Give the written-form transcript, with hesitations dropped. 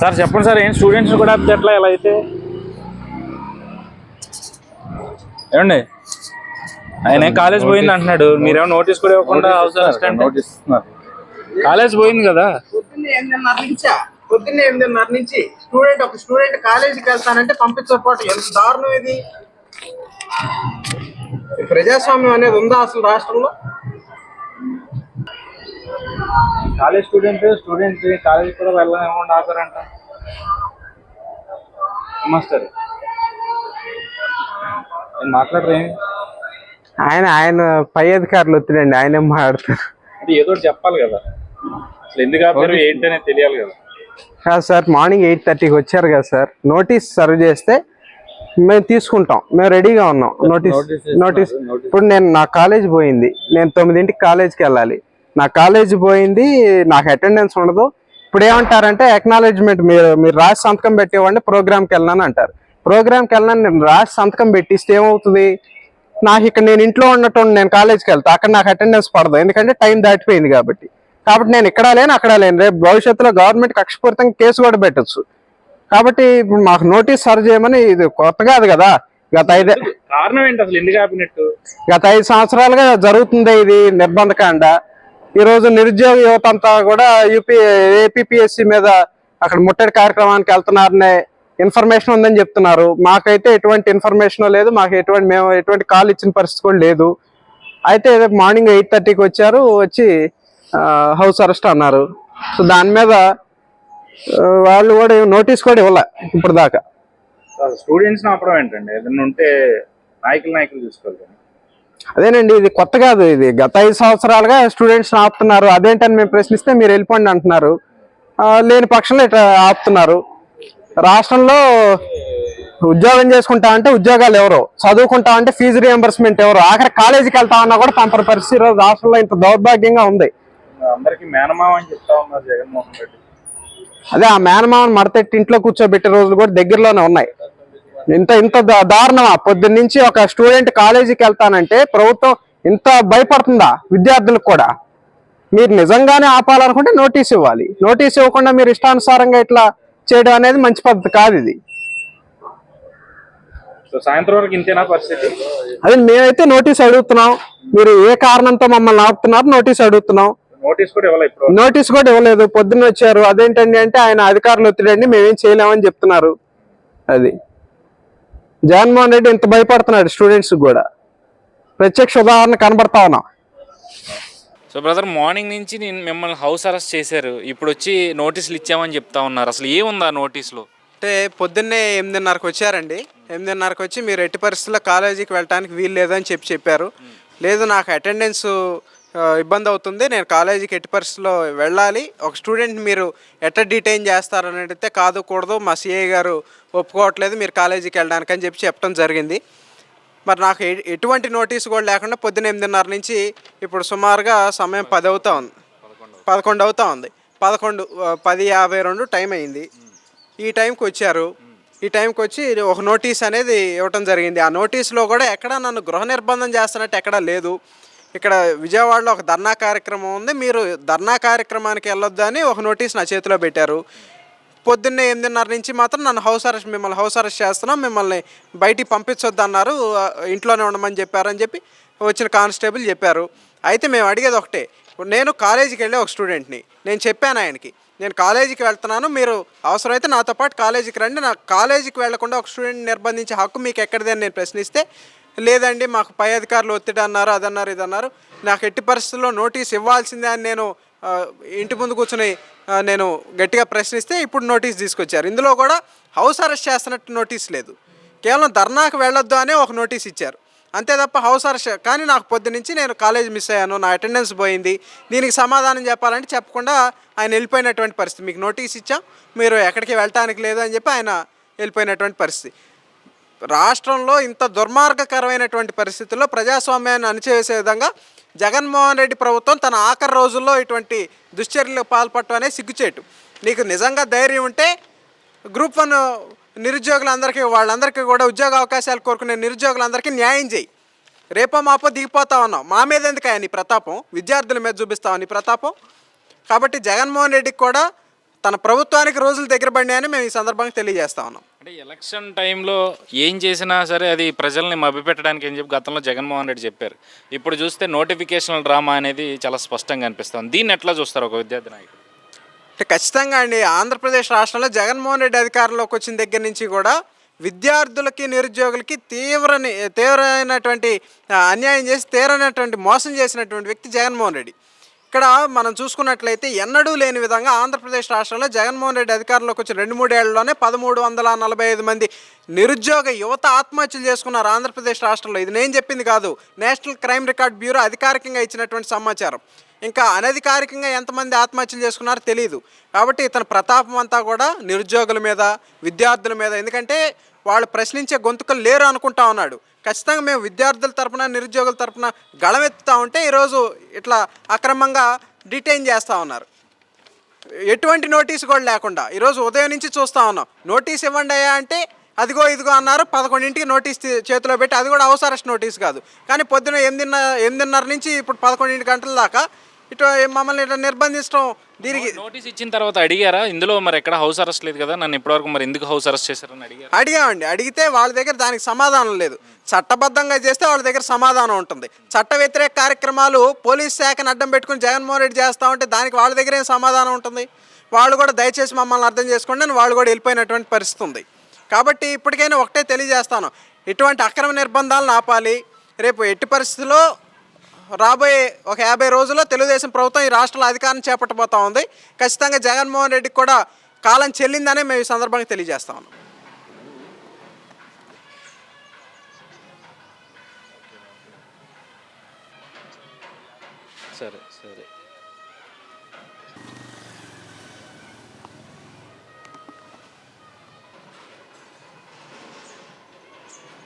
Sir చెప్పండి sir, ఏం students కూడా ఎట్లా ఎలా అయితే ఏమండి? ఆయన కాలేజ్ పోయింది అంటున్నాడు, మీరేమో నోటీస్ కూడా ఇవ్వకుండా హౌస్ అరెస్ట్ అంటే కాలేజ్ పోయింది కదా. పొద్దున్నే 8:30 నుంచి ఒక స్టూడెంట్ కాలేజీకి వెళ్తానంటే పంపించకపోవటం ఎంత దారుణం ఇది. ప్రజాస్వామ్యం అనేది ఉందా అసలు రాష్ట్రంలో? కాలేజ్ స్టూడెంట్ కాలేజీకి కూడా వెళ్ళకుండా ఆపారంట మాస్టర్. మాట్లాడరు ఏమి? ఆయన పై అధికారులు వచ్చినండి, ఆయన ఏం మాట్లాడతారు? అంటే ఏదో చెప్పాలి కదా, అసలు ఎందుకు ఆపారు ఏంటి అనేది తెలియాలి కదా. కాదు సార్, మార్నింగ్ 8:30కి వచ్చారు కదా సార్, నోటీస్ సర్వ్ చేస్తే మేము తీసుకుంటాం, మేము రెడీగా ఉన్నాం. నోటీస్ ఇప్పుడు నా కాలేజ్ పోయింది, నేను 9ంటికి కాలేజ్కి వెళ్ళాలి, నా కాలేజ్ పోయింది, నాకు అటెండెన్స్ ఉండదు. ఇప్పుడు ఏమంటారంటే అక్నాలెడ్జ్మెంట్ మీరు రాసి సంతకం పెట్టేవాడిని ప్రోగ్రామ్కి వెళ్ళాను అంటారు. ప్రోగ్రామ్కి వెళ్ళాను నేను రాసి సంతకం పెట్టిస్తే ఏమవుతుంది? నాకు ఇక్కడ నేను ఇంట్లో ఉండటం, నేను కాలేజ్కి వెళ్తా, అక్కడ నాకు అటెండెన్స్ పడదు, ఎందుకంటే టైం దాటిపోయింది కాబట్టి. నేను ఇక్కడ లేను అక్కడ లేను, రేపు భవిష్యత్తులో గవర్నమెంట్ కక్షపూరితంగా కేసు కూడా పెట్టచ్చు. కాబట్టి ఇప్పుడు మాకు నోటీస్ సర్వ్ చేయమని, ఇది కొత్త కాదు కదా, కారణం ఏంటి అసలు ఎందుకు ఆపినట్టు? గత 5 సంవత్సరాలుగా జరుగుతుంది ఇది నిర్బంధకాండ. ఈరోజు నిరుద్యోగ యువత అంతా కూడా ఏపీపీఎస్సీ మీద అక్కడ ముట్టడి కార్యక్రమానికి వెళ్తున్నారనే ఇన్ఫర్మేషన్ ఉందని చెప్తున్నారు. మాకైతే ఎటువంటి ఇన్ఫర్మేషన్ లేదు, మేము ఎటువంటి కాల్ ఇచ్చిన పరిస్థితి కూడా లేదు. అయితే మార్నింగ్ 8:30కి వచ్చారు, వచ్చి హౌస్ అరెస్ట్ అన్నారు. సో దాని మీద వాళ్ళు కూడా నోటీస్ కూడా ఇవ్వలే ఇప్పుడు దాకా. స్టూడెంట్స్ ఆపడం ఏంటండి? ఏదైనా ఉంటే నాయకులు చూసుకోవాలి. అదేనండి, ఇది కొత్త కాదు, ఇది గత 5 సంవత్సరాలుగా స్టూడెంట్స్ ఆపుతున్నారు. అదేంటని మేము ప్రశ్నిస్తే మీరు వెళ్ళిపోండి అంటున్నారు, లేని పక్షంలో ఇట్లా ఆపుతున్నారు. రాష్ట్రంలో ఉద్యోగం చేసుకుంటా అంటే ఉద్యోగాలు ఎవరో, చదువుకుంటా అంటే ఫీజు రియంబర్స్మెంట్ ఎవరో, ఆఖరి కాలేజీకి వెళ్తామన్నా కూడా పంపని పరిస్థితి ఈరోజు రాష్ట్రంలో ఇంత దౌర్భాగ్యంగా ఉంది. అందరికి మేనమావ అని చెప్తా ఉన్నారు జగన్మోహన్ రెడ్డి. అదే ఆ మేనమావని మడతెట్టి ఇంట్లో కూర్చోబెట్టే రోజులు కూడా దగ్గరలోనే ఉన్నాయి. ఇంత దారుణమా? పొద్దున్న నుంచి ఒక స్టూడెంట్ కాలేజీకి వెళ్తానంటే ప్రభుత్వం ఇంత భయపడుతుందా విద్యార్థులకు కూడా? మీరు నిజంగానే ఆపాలనుకుంటే నోటీస్ ఇవ్వాలి. నోటీస్ ఇవ్వకుండా మీరు ఇష్టానుసారంగా ఇట్లా చేయడం అనేది మంచి పద్ధతి కాదు. ఇది సాయంత్రం వరకు ఇంతేనా పరిస్థితి? అదే మేమైతే నోటీస్ అడుగుతున్నాం, మీరు ఏ కారణంతో మమ్మల్ని ఆపుతున్నారు నోటీస్ అడుగుతున్నాం. నోటీస్ కూడా ఇవ్వలేదు, పొద్దున్న వచ్చారు. అదేంటండి అంటే ఆయన అధికారులు ఒత్తిడండి, మేమేం చేయలేమని చెప్తున్నారు. అది జగన్మోహన్ రెడ్డి ఇంత భయపడుతున్నాడు స్టూడెంట్స్ కూడా, ప్రత్యక్ష ఉదాహరణ కనబడతా ఉన్నాం. సో బ్రదర్, మార్నింగ్ నుంచి మిమ్మల్ని హౌస్ అరెస్ట్ చేశారు, ఇప్పుడు వచ్చి నోటీసులు ఇచ్చామని చెప్తా ఉన్నారు. అసలు ఏముంది ఆ నోటీసులో? అంటే పొద్దున్నే 8:30కి వచ్చారండి. 8:30కి వచ్చి మీరు ఎట్టి పరిస్థితుల్లో కాలేజీకి వెళ్ళడానికి వీలు లేదని చెప్పారు. లేదు, నాకు అటెండెన్స్ ఇబ్బంది అవుతుంది, నేను కాలేజీకి ఎట్టి పరిస్థితుల్లో వెళ్ళాలి. ఒక స్టూడెంట్ మీరు ఎట్లా డిటైన్ చేస్తారని అడిగితే కాదుకూడదు, మా సిఐ గారు ఒప్పుకోవట్లేదు మీరు కాలేజీకి వెళ్ళడానికి అని చెప్పడం జరిగింది. మరి నాకు ఎటువంటి నోటీసు కూడా లేకుండా పొద్దున్న 8:30 నుంచి ఇప్పుడు సుమారుగా సమయం 10 అవుతా ఉంది, 11 అవుతా ఉంది. 10:52 టైం అయింది. ఈ టైంకి వచ్చారు. ఈ టైంకి వచ్చి ఒక నోటీస్ అనేది ఇవ్వటం జరిగింది. ఆ నోటీసులో కూడా ఎక్కడా నన్ను గృహ నిర్బంధం చేస్తున్నట్టు ఎక్కడా లేదు. ఇక్కడ విజయవాడలో ఒక ధర్నా కార్యక్రమం ఉంది, మీరు ధర్నా కార్యక్రమానికి వెళ్ళొద్దు అని ఒక నోటీస్ నా చేతిలో పెట్టారు. పొద్దున్నే 8:30 నుంచి మాత్రం నన్ను మిమ్మల్ని హౌస్ అరెస్ట్ చేస్తున్నాం, మిమ్మల్ని బయటికి పంపించొద్దు అన్నారు, ఇంట్లోనే ఉండమని చెప్పారని చెప్పి వచ్చిన కానిస్టేబుల్ చెప్పారు. అయితే మేము అడిగేది ఒకటే, నేను కాలేజీకి వెళ్ళే ఒక స్టూడెంట్ని, నేను చెప్పాను ఆయనకి నేను కాలేజీకి వెళ్తున్నాను, మీరు అవసరమైతే నాతో పాటు కాలేజీకి రండి, నాకు కాలేజీకి వెళ్లకుండా ఒక స్టూడెంట్ నిర్బంధించే హక్కు మీకు ఎక్కడిది అని నేను ప్రశ్నిస్తే, లేదండి మాకు పై అధికారులు ఒత్తిడి అన్నారు, అదన్నారు, ఇదన్నారు, నాకు ఎట్టి పరిస్థితుల్లో నోటీస్ ఇవ్వాల్సిందే అని నేను ఇంటి ముందు కూర్చుని నేను గట్టిగా ప్రశ్నిస్తే ఇప్పుడు నోటీస్ తీసుకొచ్చారు. ఇందులో కూడా హౌస్ అరెస్ట్ చేస్తున్నట్టు నోటీస్ లేదు, కేవలం ధర్నాకు వెళ్ళొద్దు అనే ఒక నోటీస్ ఇచ్చారు, అంతే తప్ప హౌస్ అరెస్ట్. కానీ నాకు పొద్దునుంచి నేను కాలేజ్ మిస్ అయ్యాను, నా అటెండెన్స్ పోయింది, దీనికి సమాధానం చెప్పాలంటే చెప్పకుండా ఆయన వెళ్ళిపోయినటువంటి పరిస్థితి. మీకు నోటీస్ ఇచ్చాం, మీరు ఎక్కడికి వెళ్ళటానికి లేదు అని చెప్పి ఆయన వెళ్ళిపోయినటువంటి పరిస్థితి. రాష్ట్రంలో ఇంత దుర్మార్గకరమైనటువంటి పరిస్థితుల్లో ప్రజాస్వామ్యాన్ని అణిచివేసే విధంగా జగన్మోహన్ రెడ్డి ప్రభుత్వం తన ఆఖరి రోజుల్లో ఇటువంటి దుశ్చర్యలకు పాల్పడటం అనేది సిగ్గుచేటు. నీకు నిజంగా ధైర్యం ఉంటే గ్రూప్ 1 నిరుద్యోగులందరికీ వాళ్ళందరికీ కూడా ఉద్యోగ అవకాశాలు కోరుకునే నిరుద్యోగులందరికీ న్యాయం చేయి. రేపో మాపో దిగిపోతా ఉన్నాం, మా మీద ఎందుకయ్యా నీ ప్రతాపం, విద్యార్థుల మీద చూపిస్తావా నీ ప్రతాపం? కాబట్టి జగన్మోహన్ రెడ్డికి కూడా తన ప్రభుత్వానికి రోజులు దగ్గర పడినాయని మేము ఈ సందర్భంగా తెలియజేస్తా ఉన్నాం. అంటే ఎలక్షన్ టైంలో ఏం చేసినా సరే అది ప్రజల్ని మభ్యపెట్టడానికి అని చెప్పి గతంలో జగన్మోహన్ రెడ్డి చెప్పారు. ఇప్పుడు చూస్తే నోటిఫికేషనల్ డ్రామా అనేది చాలా స్పష్టంగా అనిపిస్తుంది. దీన్ని ఎట్లా చూస్తారు ఒక విద్యార్థి నాయకుడు? అంటే ఖచ్చితంగా అండి, ఆంధ్రప్రదేశ్ రాష్ట్రంలో జగన్మోహన్ రెడ్డి అధికారంలోకి వచ్చిన దగ్గర నుంచి కూడా విద్యార్థులకి నిరుద్యోగులకి తీవ్రమైనటువంటి అన్యాయం చేసి తీవ్రమైనటువంటి మోసం చేసినటువంటి వ్యక్తి జగన్మోహన్ రెడ్డి. ఇక్కడ మనం చూసుకున్నట్లయితే ఎన్నడూ లేని విధంగా ఆంధ్రప్రదేశ్ రాష్ట్రంలో జగన్మోహన్ రెడ్డి అధికారంలోకి వచ్చిన 2-3 ఏళ్లలోనే 1345 మంది నిరుద్యోగ యువత ఆత్మహత్యలు చేసుకున్నారు ఆంధ్రప్రదేశ్ రాష్ట్రంలో. ఇది నేను చెప్పింది కాదు, నేషనల్ క్రైమ్ రికార్డ్ బ్యూరో అధికారికంగా ఇచ్చినటువంటి సమాచారం. ఇంకా అనధికారికంగా ఎంతమంది ఆత్మహత్యలు చేసుకున్నారో తెలియదు. కాబట్టి ఇతని ప్రతాపం అంతా కూడా నిరుద్యోగుల మీద, విద్యార్థుల మీద, ఎందుకంటే వాళ్ళు ప్రశ్నించే గొంతుకలు లేరు అనుకుంటా ఉన్నాడు. ఖచ్చితంగా మేము విద్యార్థుల తరపున నిరుద్యోగుల తరపున గళమెత్తుతూ ఉంటే ఈరోజు ఇట్లా అక్రమంగా డిటైన్ చేస్తూ ఉన్నారు. ఎటువంటి నోటీసు కూడా లేకుండా ఈరోజు ఉదయం నుంచి చూస్తూ ఉన్నాం. నోటీస్ ఇవ్వండి అయ్యా అంటే అదిగో ఇదిగో అన్నారు. 11ంటికి నోటీస్ చేతిలో పెట్టి, అది కూడా హౌస్ అరెస్ట్ నోటీస్ కాదు, కానీ పొద్దున 8:30 నుంచి ఇప్పుడు 11 గంటల దాకా ఇటు మమ్మల్ని ఇట్లా నిర్బంధించడం. దీనికి నోటీస్ ఇచ్చిన తర్వాత అడిగారా? ఇందులో మరి ఎక్కడ హౌస్ అరెస్ట్ లేదు కదా, నన్ను ఇప్పటివరకు మరి ఎందుకు హౌస్ అరెస్ట్ చేశారని అడిగామండి. అడిగితే వాళ్ళ దగ్గర దానికి సమాధానం లేదు. చట్టబద్ధంగా చేస్తే వాళ్ళ దగ్గర సమాధానం ఉంటుంది. చట్ట వ్యతిరేక కార్యక్రమాలు పోలీస్ శాఖను అడ్డం పెట్టుకుని జగన్మోహన్ రెడ్డి చేస్తూ ఉంటే దానికి వాళ్ళ దగ్గర ఏం సమాధానం ఉంటుంది? వాళ్ళు కూడా దయచేసి మమ్మల్ని అర్థం చేసుకోండి అని వాళ్ళు కూడా వెళ్ళిపోయినటువంటి పరిస్థితి ఉంది. కాబట్టి ఇప్పటికైనా ఒకటే తెలియజేస్తాను, ఇటువంటి అక్రమ నిర్బంధాలను ఆపాలి. రేపు ఎట్టి పరిస్థితుల్లో రాబోయే ఒక 50 రోజుల్లో తెలుగుదేశం ప్రభుత్వం ఈ రాష్ట్రంలో అధికారం చేపట్టబోతా ఉంది. ఖచ్చితంగా జగన్మోహన్ రెడ్డికి కూడా కాలం చెల్లిందనే మేము ఈ సందర్భంగా తెలియజేస్తా ఉన్నాం. సరే.